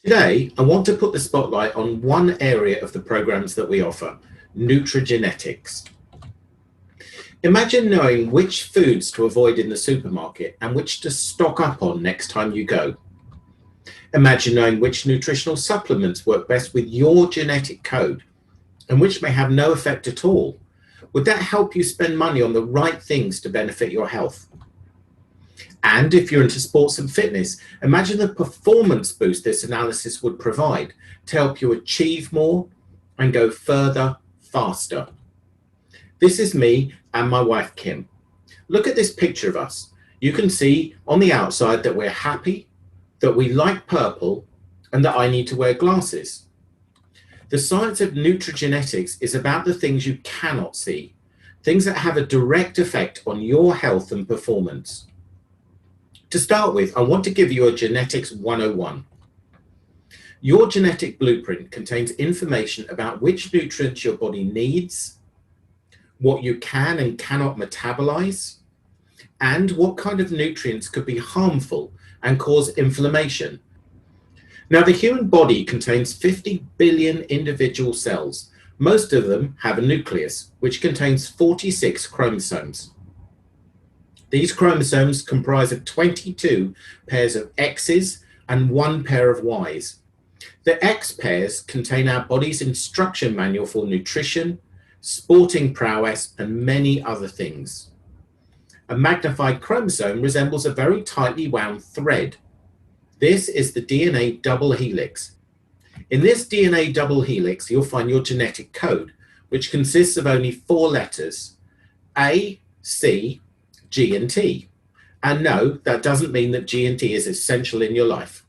Today, I want to put the spotlight on one area of the programs that we offer, Nutrigenetics. Imagine knowing which foods to avoid in the supermarket and which to stock up on next time you go. Imagine knowing which nutritional supplements work best with your genetic code and which may have no effect at all. Would that help you spend money on the right things to benefit your health? And if you're into sports and fitness, imagine the performance boost this analysis would provide to help you achieve more and go further, faster. This is me and my wife, Kim. Look at this picture of us. You can see on the outside that we're happy, that we like purple, and that I need to wear glasses. The science of nutrigenetics is about the things you cannot see, things that have a direct effect on your health and performance. To start with, I want to give you a Genetics 101. Your genetic blueprint contains information about which nutrients your body needs, what you can and cannot metabolize, and what kind of nutrients could be harmful and cause inflammation. Now, the human body contains 50 billion individual cells. Most of them have a nucleus, which contains 46 chromosomes. These chromosomes comprise of 22 pairs of X's and 1 pair of Y's. The X pairs contain our body's instruction manual for nutrition, sporting prowess, and many other things. A magnified chromosome resembles a very tightly wound thread. This is the DNA double helix. In this DNA double helix, you'll find your genetic code, which consists of only 4 letters, A, C, G and T. And no, that doesn't mean that G and T is essential in your life.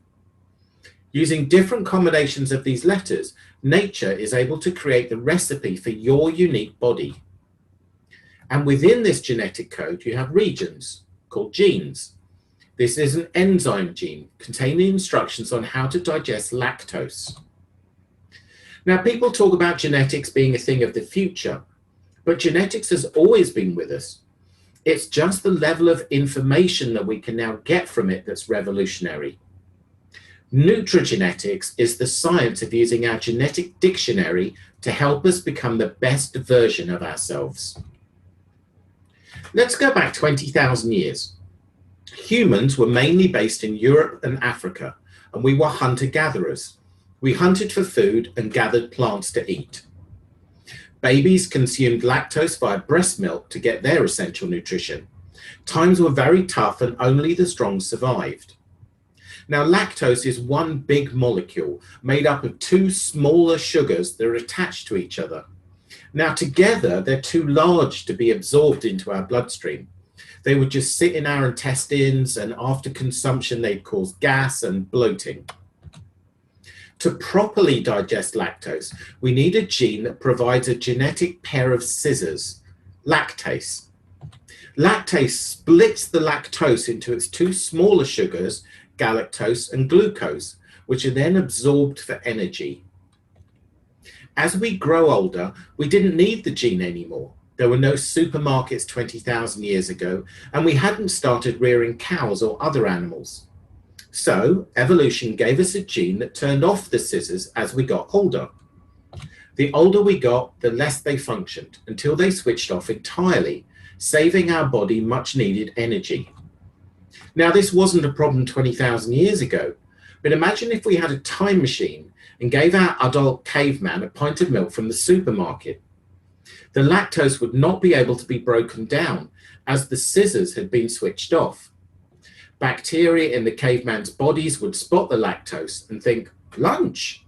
Using different combinations of these letters, nature is able to create the recipe for your unique body. And within this genetic code, you have regions called genes. This is an enzyme gene containing instructions on how to digest lactose. Now, people talk about genetics being a thing of the future, but genetics has always been with us. It's just the level of information that we can now get from it that's revolutionary. Nutrigenetics is the science of using our genetic dictionary to help us become the best version of ourselves. Let's go back 20,000 years. Humans were mainly based in Europe and Africa, and we were hunter-gatherers. We hunted for food and gathered plants to eat. Babies consumed lactose via breast milk to get their essential nutrition. Times were very tough and only the strong survived. Now, lactose is one big molecule made up of 2 smaller sugars that are attached to each other. Now, together, they're too large to be absorbed into our bloodstream. They would just sit in our intestines, and after consumption, they'd cause gas and bloating. To properly digest lactose, we need a gene that provides a genetic pair of scissors, lactase. Lactase splits the lactose into its 2 smaller sugars, galactose and glucose, which are then absorbed for energy. As we grow older, we didn't need the gene anymore. There were no supermarkets 20,000 years ago, and we hadn't started rearing cows or other animals. So, evolution gave us a gene that turned off the scissors as we got older. The older we got, the less they functioned, until they switched off entirely, saving our body much needed energy. Now, this wasn't a problem 20,000 years ago, but imagine if we had a time machine and gave our adult caveman a pint of milk from the supermarket. The lactose would not be able to be broken down as the scissors had been switched off. Bacteria in the caveman's bodies would spot the lactose and think, lunch.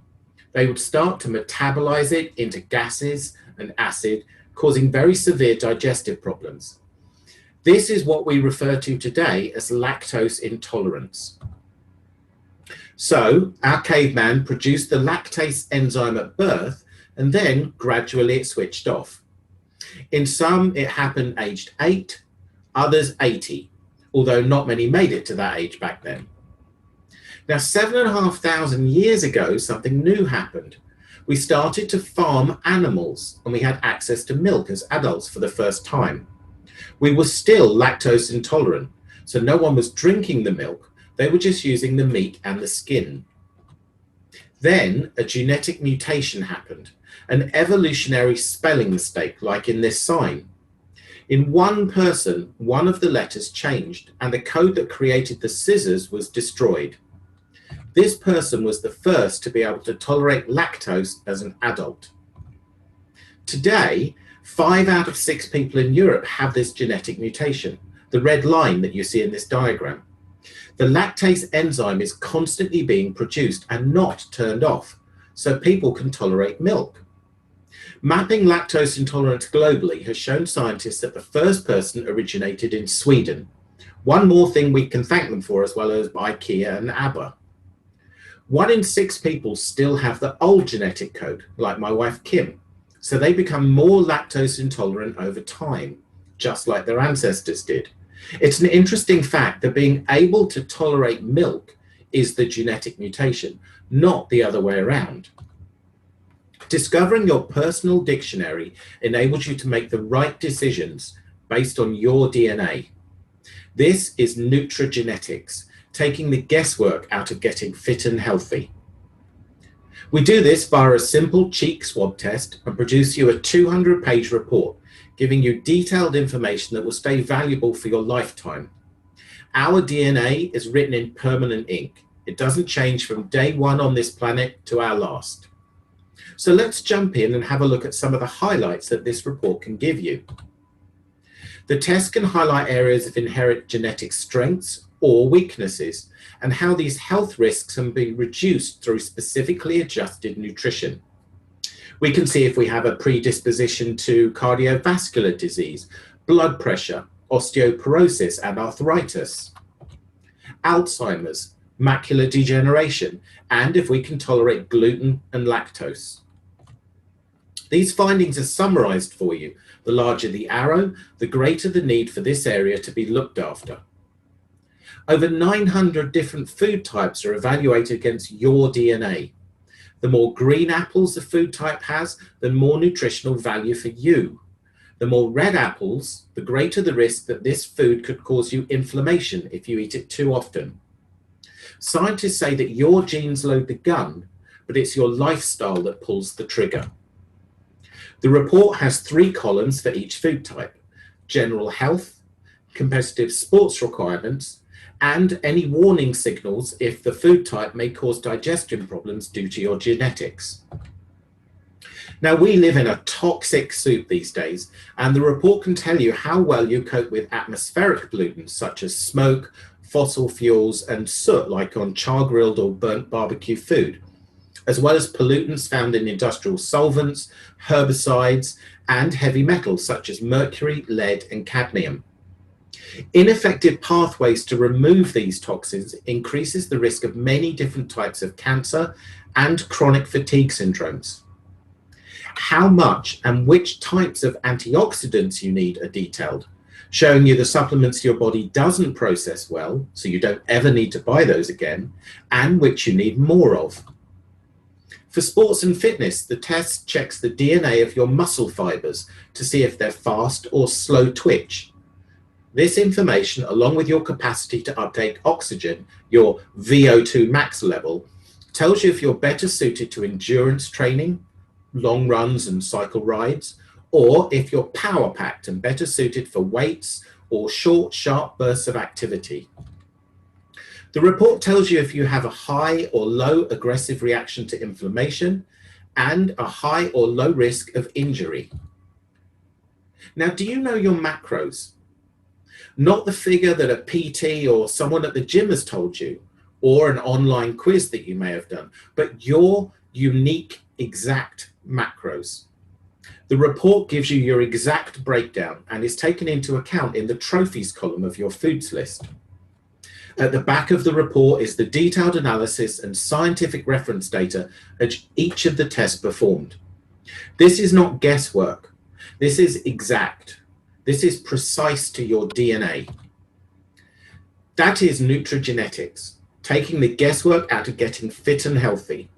They would start to metabolize it into gases and acid, causing very severe digestive problems. This is what we refer to today as lactose intolerance. So, our caveman produced the lactase enzyme at birth, and then gradually it switched off. In some, it happened aged 8, others 80. Although not many made it to that age back then. Now, 7,500 years ago, something new happened. We started to farm animals, and we had access to milk as adults for the first time. We were still lactose intolerant, so no one was drinking the milk, they were just using the meat and the skin. Then a genetic mutation happened, an evolutionary spelling mistake like in this sign. In one person, one of the letters changed and the code that created the scissors was destroyed. This person was the first to be able to tolerate lactose as an adult. Today, 5 out of 6 people in Europe have this genetic mutation, the red line that you see in this diagram. The lactase enzyme is constantly being produced and not turned off, so people can tolerate milk. Mapping lactose intolerance globally has shown scientists that the first person originated in Sweden. One more thing we can thank them for, as well as IKEA and ABBA. 1 in 6 people still have the old genetic code, like my wife Kim, so they become more lactose intolerant over time, just like their ancestors did. It's an interesting fact that being able to tolerate milk is the genetic mutation, not the other way around. Discovering your personal dictionary enables you to make the right decisions based on your DNA. This is Nutrigenetics, taking the guesswork out of getting fit and healthy. We do this via a simple cheek swab test and produce you a 200-page report, giving you detailed information that will stay valuable for your lifetime. Our DNA is written in permanent ink. It doesn't change from day one on this planet to our last. So let's jump in and have a look at some of the highlights that this report can give you. The test can highlight areas of inherent genetic strengths or weaknesses and how these health risks can be reduced through specifically adjusted nutrition. We can see if we have a predisposition to cardiovascular disease, blood pressure, osteoporosis and arthritis, Alzheimer's, macular degeneration, and if we can tolerate gluten and lactose. These findings are summarized for you. The larger the arrow, the greater the need for this area to be looked after. Over 900 different food types are evaluated against your DNA. The more green apples a food type has, the more nutritional value for you. The more red apples, the greater the risk that this food could cause you inflammation if you eat it too often. Scientists say that your genes load the gun, but it's your lifestyle that pulls the trigger. The report has 3 columns for each food type: general health, competitive sports requirements, and any warning signals if the food type may cause digestion problems due to your genetics. Now, we live in a toxic soup these days, and the report can tell you how well you cope with atmospheric pollutants such as smoke, fossil fuels, and soot like on char-grilled or burnt barbecue food, as well as pollutants found in industrial solvents, herbicides, and heavy metals such as mercury, lead, and cadmium. Ineffective pathways to remove these toxins increases the risk of many different types of cancer and chronic fatigue syndromes. How much and which types of antioxidants you need are detailed, showing you the supplements your body doesn't process well, so you don't ever need to buy those again, and which you need more of. For sports and fitness, the test checks the DNA of your muscle fibers to see if they're fast or slow twitch. This information, along with your capacity to uptake oxygen, your VO2 max level, tells you if you're better suited to endurance training, long runs and cycle rides, or if you're power-packed and better suited for weights or short, sharp bursts of activity. The report tells you if you have a high or low aggressive reaction to inflammation and a high or low risk of injury. Now, do you know your macros? Not the figure that a PT or someone at the gym has told you, or an online quiz that you may have done, but your unique, exact macros. The report gives you your exact breakdown and is taken into account in the trophies column of your foods list. At the back of the report is the detailed analysis and scientific reference data at each of the tests performed. This is not guesswork. This is exact. This is precise to your DNA. That is Nutrigenetics, taking the guesswork out of getting fit and healthy.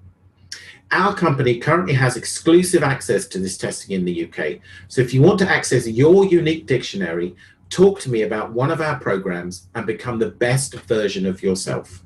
Our company currently has exclusive access to this testing in the UK. So if you want to access your unique dictionary, talk to me about one of our programs and become the best version of yourself.